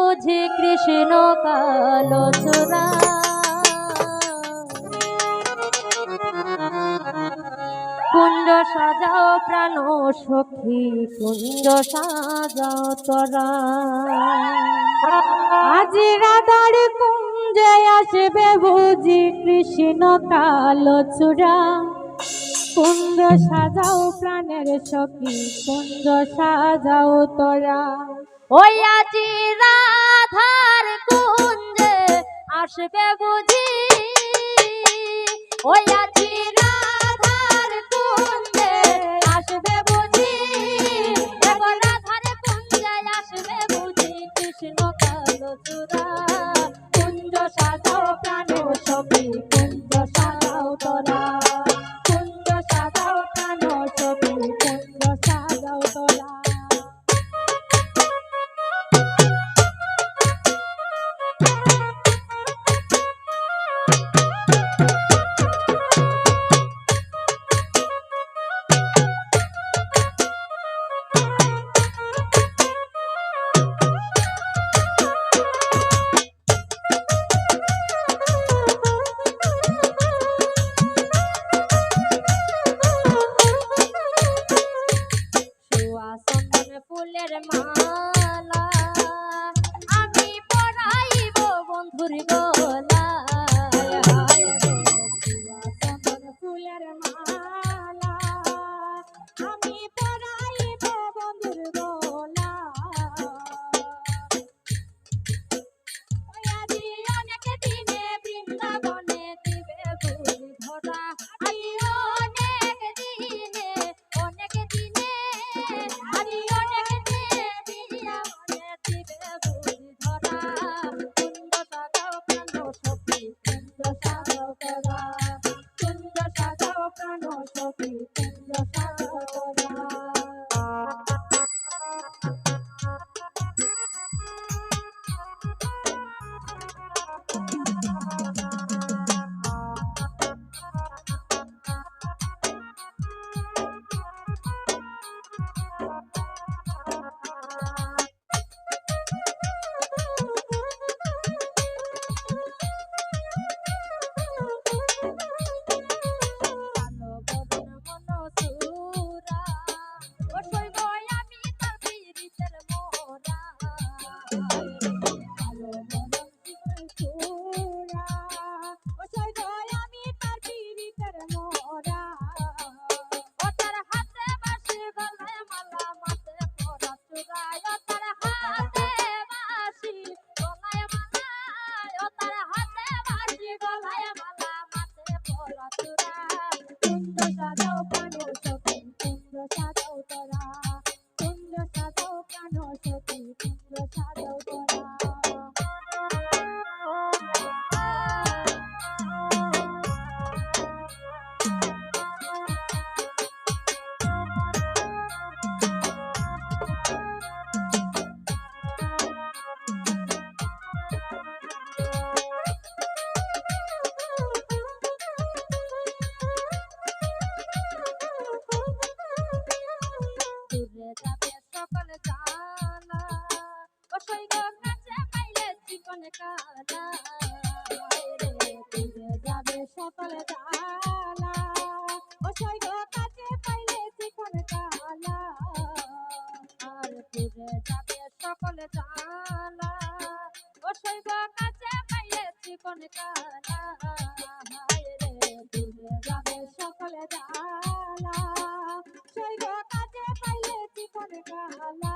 বুঝি কৃষ্ণ কালো চূড়া। কুঞ্জ সাজাও প্রাণ সখী, কুঞ্জ সাজাও তোরা। আজি রাধার কুঞ্জে আসবে বুঝি কৃষ্ণ কালো চূড়া। কুঞ্জ সাজাও প্রাণের সখী, কুঞ্জ সাজাও তোরা। ওই আজি রাধার কুঞ্জে আসবে বুঝি, ওই আজি রাধার কুঞ্জে আসবে বুঝি, এবার রাধার কুঞ্জে আসবে বুঝি কৃষ্ণ কালো চূড়া। কুঞ্জ সাজাও প্রাণ সখী, কুঞ্জ সাজাও তোরা। কুঞ্জ সাজাও প্রাণ সখী, কুঞ্জ সাজাও তোরা। ফুলের মালা আমি পরাইব বন্ধুর গলায়, ফুলের মালা আমি পরাইব বন্ধুর গলায়। আজি অনেক দিনে বৃন্দাবনে দিবে ফুল ধরা, আজি অনেক দিনে, অনেক দিনে, আজি অনেক দিনে বৃন্দাবনে দিবে ফুল ধরা। কুঞ্জ সাজাও প্রাণ সখী, কুঞ্জ সাজাও তোরা। কুঞ্জ সাজাও প্রাণ সখী, কুঞ্জ সাজাও তোরা। দূরে যাবে সকল জানা, ও সৈগ কাছে পাইলে চিকন কালা। দূরে যাবে সকল জানা, ও সৈগ কাছে পাইলে চিকন কালা। আর দূরে যাবে সকল জানা, ও সৈগ কাছে পাইলে চিকন কালা। দূরে যাবে সকল জানা, সৈগ কাছে পাইলে চিকন কালা।